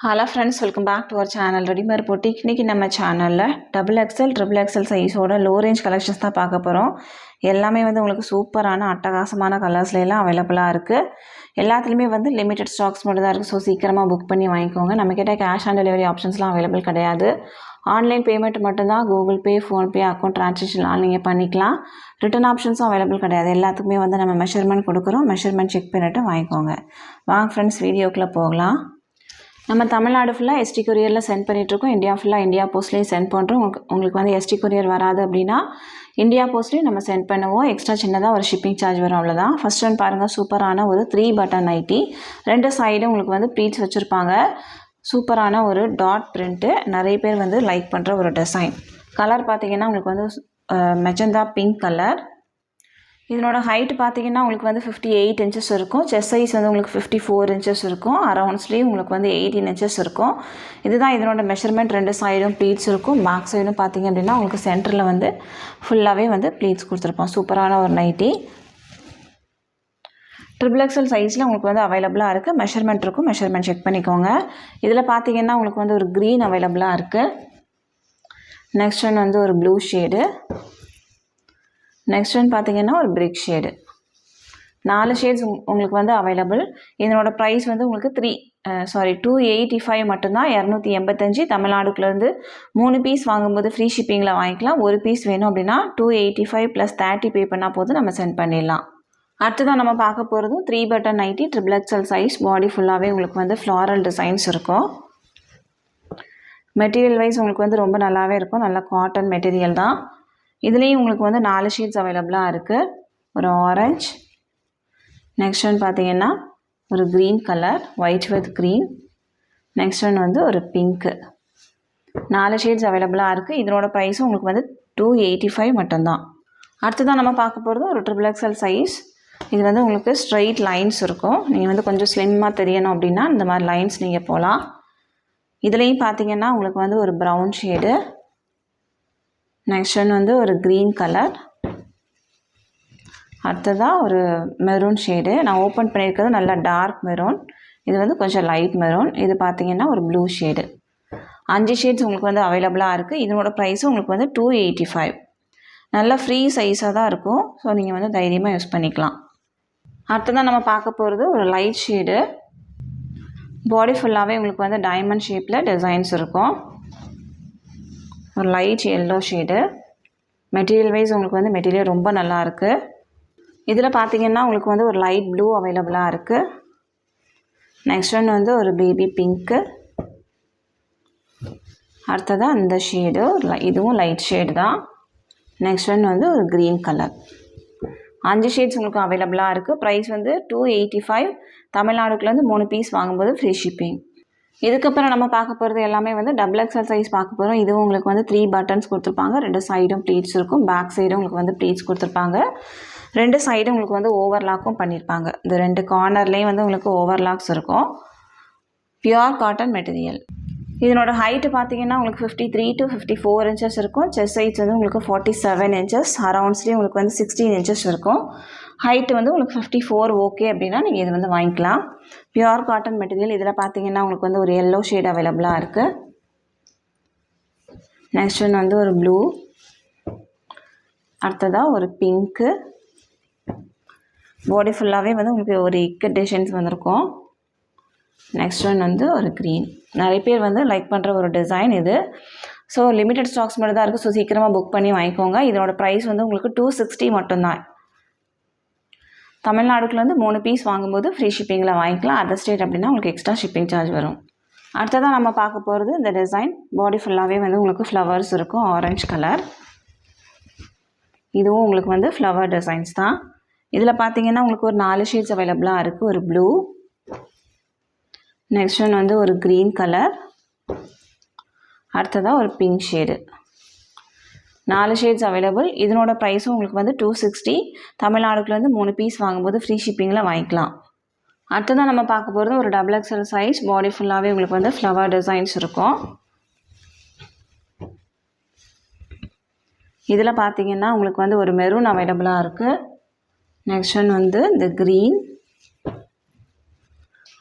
Hello friends, welcome back to our channel Ready-Made Boutique. இன்னைக்கு நம்ம சேனல்ல XXL, XXL சைஸோட லோ ரேஞ்ச் கலெக்ஷன்ஸ் தான் பார்க்க போறோம். எல்லாமே வந்து உங்களுக்கு சூப்பரான அட்டகாசமான கலர்ஸ்ல எல்லாம் அவேலபிளா இருக்கு. எல்லாத்துலயுமே வந்து லிமிட்டட் ஸ்டாக்ஸ் மட்டும் தான் இருக்கு. சோ சீக்கிரமா புக் பண்ணி வாங்கிக்கோங்க. நம்ம கிட்ட கேஷ் ஆன் டெலிவரி ஆப்ஷன்ஸ்லாம் அவேலபிள் கிடையாது. ஆன்லைன் பேமெண்ட் மட்டும் தான் Google Pay, Phone Pay, account ட்ரான்சாக்ஷன்லாம் நீங்க பண்ணிக்கலாம். ரிட்டர்ன் ஆப்ஷன்ஸும் அவேலபிள் கிடையாது. எல்லாத்துக்குமே வந்து நம்ம மெஷர்மென்ட் கொடுக்குறோம். மெஷர்மென்ட் செக் பண்ணிட்டு வாங்கிக்கோங்க. வாங்க ஃப்ரெண்ட்ஸ் வீடியோக்குள்ள போகலாம். நம்ம தமிழ்நாடு ஃபுல்லாக எஸ்டி கொரியரில் சென்ட் பண்ணிகிட்ருக்கோம். இந்தியா ஃபுல்லாக இந்தியா போஸ்ட்லேயும் சென்ட் பண்ணுறோம். உங்களுக்கு வந்து எஸ்டி கொரியர் வராது அப்படின்னா இந்தியா போஸ்ட்லேயும் நம்ம சென்ட் பண்ணுவோம். எக்ஸ்ட்ரா சின்னதாக ஒரு ஷிப்பிங் சார்ஜ் வரும், அவ்வளோதான். ஃபஸ்ட் ஒன் பாருங்கள், சூப்பரான ஒரு 3 பட்டன் நைட்டி. ரெண்டு சைடும் உங்களுக்கு வந்து ப்ளீட்ஸ் வச்சுருப்பாங்க. சூப்பரான ஒரு டாட் பிரிண்ட்டு. நிறைய பேர் வந்து லைக் பண்ணுற ஒரு டிசைன். கலர் பார்த்திங்கன்னா உங்களுக்கு வந்து மெஜந்தா பிங்க் கலர். இதனோட ஹைட் பார்த்தீங்கன்னா உங்களுக்கு வந்து 58 இன்ச்சஸ் இருக்கும். செஸ்ட் சைஸ் வந்து உங்களுக்கு 54 இன்ச்சஸ் இருக்கும். அரவுண்ட் ஸ்லீவ் உங்களுக்கு வந்து 18 இன்ச்சஸ் இருக்கும். இதுதான் இதனோட மெஷர்மெண்ட். ரெண்டு சைடும் ப்ளீட்ஸ் இருக்கும். பேக் சைடும் பார்த்தீங்க அப்படின்னா உங்களுக்கு சென்டரில் வந்து ஃபுல்லாகவே வந்து ப்ளீட்ஸ் கொடுத்துருப்போம். சூப்பரான ஒரு நைட்டி. XXL சைஸில் உங்களுக்கு வந்து அவைலபிளாக இருக்குது. மெஷர்மெண்ட் இருக்கும். மெஷர்மெண்ட் செக் பண்ணிக்கோங்க. இதில் பார்த்தீங்கன்னா உங்களுக்கு வந்து ஒரு க்ரீன் அவைலபிளாக இருக்குது. நெக்ஸ்ட் ஒன் வந்து ஒரு ப்ளூ ஷேடு. நெக்ஸ்ட் ஒன் பார்த்தீங்கன்னா ஒரு பிரிக் ஷேடு. 4 ஷேட்ஸ் உங்களுக்கு வந்து அவைலபிள். இதனோட ப்ரைஸ் வந்து உங்களுக்கு 285 மட்டும்தான். 285 தமிழ்நாடுக்குலேருந்து 3 பீஸ் வாங்கும்போது ஃப்ரீ ஷிப்பிங்கில் வாங்கிக்கலாம். ஒரு பீஸ் வேணும் அப்படின்னா 285 + 30 பே பண்ணால் போதும், நம்ம சென்ட் பண்ணிடலாம். அடுத்ததான் நம்ம பார்க்க போகிறதும் 3 பட்டன் நைட்டி, XXL சைஸ். பாடி ஃபுல்லாகவே உங்களுக்கு வந்து ஃப்ளாரல் டிசைன்ஸ் இருக்கும். மெட்டீரியல் வைஸ் உங்களுக்கு வந்து ரொம்ப நல்லாவே இருக்கும். நல்லா காட்டன் மெட்டீரியல் தான். இதுலேயும் உங்களுக்கு வந்து 4 ஷேட்ஸ் அவைலபிளாக இருக்குது. ஒரு ஆரஞ்ச். நெக்ஸ்ட் ஒன் பார்த்தீங்கன்னா ஒரு green colour, white with green. Next one வந்து ஒரு பிங்க்கு. 4 ஷேட்ஸ் அவைலபிளாக இருக்குது. இதனோட ப்ரைஸும் உங்களுக்கு வந்து 285 மட்டும்தான். அடுத்ததான் நம்ம பார்க்க போகிறது ஒரு XXL சைஸ். இது வந்து உங்களுக்கு ஸ்ட்ரைட் லைன்ஸ் இருக்கும். நீங்கள் வந்து கொஞ்சம் ஸ்லிம்மாக தெரியணும் அப்படின்னா இந்த மாதிரி லைன்ஸ் நீங்கள் போகலாம். இதுலேயும் பார்த்தீங்கன்னா உங்களுக்கு வந்து ஒரு ப்ரௌன் ஷேடு. நெக்ஸ்ட் ஒன் வந்து ஒரு க்ரீன் கலர். அடுத்ததாக ஒரு மெரூன் ஷேடு. நான் ஓப்பன் பண்ணியிருக்கிறது நல்லா டார்க் மெரூன். இது வந்து கொஞ்சம் லைட் மெரூன். இது பார்த்தீங்கன்னா ஒரு ப்ளூ ஷேடு. 5 ஷேட்ஸ் உங்களுக்கு வந்து அவைலபிளாக இருக்குது. இதனோட ப்ரைஸும் உங்களுக்கு வந்து 285. நல்லா ஃப்ரீ சைஸாக தான் இருக்கும். ஸோ நீங்கள் வந்து தைரியமாக யூஸ் பண்ணிக்கலாம். அடுத்ததான் நம்ம பார்க்க போகிறது ஒரு லைட் ஷேடு. பாடி ஃபுல்லாகவே உங்களுக்கு வந்து டைமண்ட் ஷேப்பில் டிசைன்ஸ் இருக்கும். ஒரு light yellow shade. Material wise உங்களுக்கு வந்து மெட்டீரியல் ரொம்ப நல்லா இருக்குது. இதில் பார்த்தீங்கன்னா உங்களுக்கு வந்து ஒரு லைட் ப்ளூ அவைலபிளாக இருக்குது. நெக்ஸ்ட் ஒன் வந்து ஒரு பேபி பிங்க்கு. அடுத்ததாக இந்த ஷேடு, இதுவும் லைட் ஷேடு தான். நெக்ஸ்ட் ஒன் வந்து ஒரு க்ரீன் கலர். 5 ஷேட்ஸ் உங்களுக்கு அவைலபிளாக இருக்குது. ப்ரைஸ் வந்து 285. தமிழ்நாடுக்குலேருந்து 3 பீஸ் வாங்கும்போது ஃப்ரீ ஷிப்பிங். இதுக்கப்புறம் நம்ம பார்க்க போகிறது எல்லாமே வந்து XXL சைஸ் பார்க்க போகிறோம். இதுவும் உங்களுக்கு வந்து 3 பட்டன்ஸ் கொடுத்துருப்பாங்க. ரெண்டு சைடும் ப்ளீட்ஸ் இருக்கும். பேக் சைடும் உங்களுக்கு வந்து ப்ளீட்ஸ் கொடுத்துருப்பாங்க. ரெண்டு சைடும் உங்களுக்கு வந்து ஓவர்லாக்கும் பண்ணியிருப்பாங்க. இந்த ரெண்டு கார்னர்லேயும் வந்து உங்களுக்கு ஓவர்லாக்ஸ் இருக்கும். Pure cotton material. இதனோட ஹைட்டு பார்த்தீங்கன்னா உங்களுக்கு 53 to 54 இன்ச்சஸ் இருக்கும். செஸ்ட் சைஸ் வந்து உங்களுக்கு 47 இன்ச்சஸ். அரவுண்ட்ஸ்லேயும் உங்களுக்கு வந்து 16 இன்ச்சஸ் இருக்கும். ஹைட்டு வந்து உங்களுக்கு 54 ஓகே அப்படின்னா நீங்கள் இது வந்து வாங்கிக்கலாம். Pure cotton material. இதில் பார்த்தீங்கன்னா உங்களுக்கு வந்து ஒரு எல்லோ ஷேட் அவைலபிளாக இருக்குது. நெக்ஸ்ட் ஒன் வந்து ஒரு ப்ளூ. அடுத்ததாக ஒரு பிங்க்கு. பாடி ஃபுல்லாகவே வந்து உங்களுக்கு ஒரு இக்கட் டிசைன்ஸ் வந்திருக்கும். நெக்ஸ்ட் ஒன் வந்து ஒரு க்ரீன். நிறைய பேர் வந்து லைக் பண்ணுற ஒரு டிசைன் இது. ஸோ லிமிட்டட் ஸ்டாக்ஸ் மட்டும் தான் இருக்குது. ஸோ சீக்கிரமாக புக் பண்ணி வாங்கிக்கோங்க. இதனோட ப்ரைஸ் வந்து உங்களுக்கு 260 மட்டும்தான். தமிழ்நாடுக்குலேருந்து 3 பீஸ் வாங்கும்போது ஃப்ரீ ஷிப்பிங்கில் வாங்கிக்கலாம். அதர் ஸ்டேட் அப்படின்னா உங்களுக்கு எக்ஸ்ட்ரா ஷிப்பிங் சார்ஜ் வரும். அடுத்ததான் நம்ம பார்க்க போகிறது இந்த டிசைன். பாடி ஃபுல்லாகவே வந்து உங்களுக்கு ஃப்ளவர்ஸ் இருக்கும். Orange colour. இதுவும் உங்களுக்கு வந்து ஃப்ளவர் டிசைன்ஸ் தான். இதில் பார்த்தீங்கன்னா உங்களுக்கு ஒரு 4 ஷேட்ஸ் அவைலபிளாக இருக்குது. ஒரு ப்ளூ. நெக்ஸ்ட் ஒன் வந்து ஒரு க்ரீன் கலர். அடுத்ததாக ஒரு பிங்க் ஷேடு. 4 shades available. இதனோட ப்ரைஸும் உங்களுக்கு வந்து 260. தமிழ்நாடுக்குலேருந்து 3 பீஸ் வாங்கும்போது ஃப்ரீ ஷிப்பிங்கில் வாங்கிக்கலாம். அடுத்ததான் நம்ம பார்க்க போகிறது ஒரு XXL சைஸ். பாடி ஃபுல்லாகவே உங்களுக்கு வந்து ஃப்ளவர் டிசைன்ஸ் இருக்கும். இதில் பார்த்தீங்கன்னா உங்களுக்கு வந்து ஒரு மெரூன் அவைலபிளாக இருக்குது. நெக்ஸ்ட் ஒன் வந்து இந்த க்ரீன்.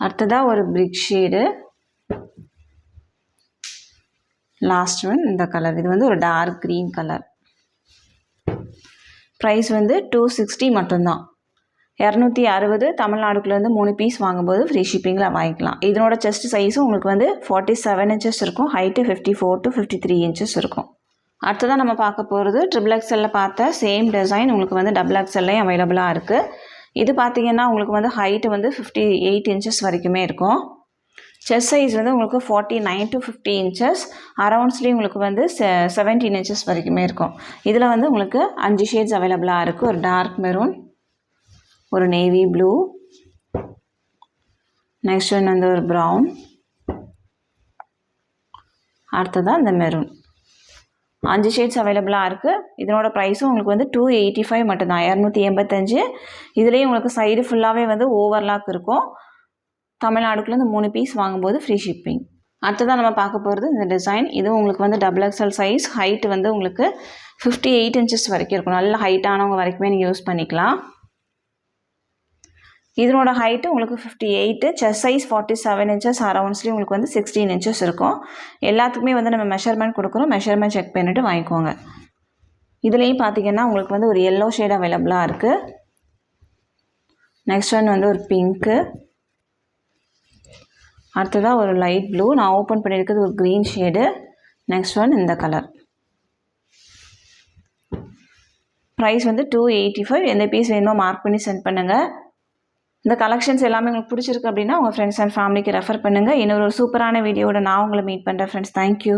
அடுத்ததாக ஒரு பிரிக் ஷேடு. லாஸ்ட் ஒன் இந்த கலர், இது வந்து ஒரு டார்க் க்ரீன் கலர். ப்ரைஸ் வந்து 260 மட்டும்தான். 260 தமிழ்நாடுக்குள்ளேருந்து 3 பீஸ் வாங்கும்போது ஃப்ரீ ஷிப்பிங்கில் வாங்கிக்கலாம். இதனோட செஸ்ட் சைஸும் உங்களுக்கு வந்து 47 இன்ச்சஸ் இருக்கும். ஹைட்டு 54 to 53 இன்ச்சஸ் இருக்கும். அடுத்ததான் நம்ம பார்க்க போகிறது XXL பார்த்த சேம் டிசைன் உங்களுக்கு வந்து XXLலையும் அவைலபிளாக இருக்குது. இது பார்த்திங்கன்னா உங்களுக்கு வந்து ஹைட்டு வந்து 58 இன்ச்சஸ் வரைக்குமே இருக்கும். செஸ்ட் சைஸ் வந்து உங்களுக்கு 49 to 50 இன்ச்சஸ். அரவுண்ட்ஸ்லேயும் உங்களுக்கு வந்து 17 இன்ச்சஸ் வரைக்குமே இருக்கும். இதில் வந்து உங்களுக்கு 5 ஷேட்ஸ் அவைலபிளாக இருக்குது. ஒரு டார்க் மெரூன், ஒரு நேவி ப்ளூ, நெக்ஸ்ட் ஒன் வந்து ஒரு ப்ரௌன், அடுத்ததான் இந்த மெரூன். 5 ஷேட்ஸ் அவைலபிளாக இருக்குது. இதனோட ப்ரைஸும் உங்களுக்கு வந்து 285 மட்டும்தான், 285. இதுலேயும் உங்களுக்கு சைடு ஃபுல்லாகவே வந்து ஓவர்லாக் இருக்கும். தமிழ்நாடுக்குள்ளேருந்து 3 பீஸ் வாங்கும்போது ஃப்ரீ ஷிப்பிங். அடுத்ததான் நம்ம பார்க்க போகிறது இந்த டிசைன். இதுவும் உங்களுக்கு வந்து XXL சைஸ். ஹைட்டு வந்து உங்களுக்கு 58 இன்ச்சஸ் வரைக்கும் இருக்கும். நல்ல ஹைட்டானவங்க வரைக்குமே நீங்கள் யூஸ் பண்ணிக்கலாம். இதனோட ஹைட்டு உங்களுக்கு 58, செஸ்ட் சைஸ் 47 இன்ச்சஸ், அரவுண்ட்ஸ்லேயும் உங்களுக்கு வந்து 16 இன்ச்சஸ் இருக்கும். எல்லாத்துக்குமே வந்து நம்ம மெஷர்மெண்ட் கொடுக்குறோம். மெஷர்மெண்ட் செக் பண்ணிவிட்டு வாங்கிக்கோங்க. இதுலேயும் பார்த்திங்கன்னா உங்களுக்கு வந்து ஒரு எல்லோ ஷேட் அவைலபிளாக இருக்குது. நெக்ஸ்ட் ஒன் வந்து ஒரு பிங்க்கு, அடுத்ததாக ஒரு லைட் ப்ளூ. நான் ஓப்பன் பண்ணியிருக்கிறது ஒரு க்ரீன் ஷேடு. நெக்ஸ்ட் ஒன் இந்த கலர். ப்ரைஸ் வந்து 285. எந்த பீஸ் வேணுமோ மார்க் பண்ணி சென்ட் பண்ணுங்கள். இந்த கலெக்ஷன்ஸ் எல்லாமே உங்களுக்கு பிடிச்சிருக்கு அப்படின்னா உங்கள் ஃப்ரெண்ட்ஸ் அண்ட் ஃபேமிலிக்கு ரெஃபர் பண்ணுங்கள். இன்னொரு சூப்பரான வீடியோவோட நான் உங்களை மீட் பண்ணுறேன் ஃப்ரெண்ட்ஸ். தேங்க்யூ.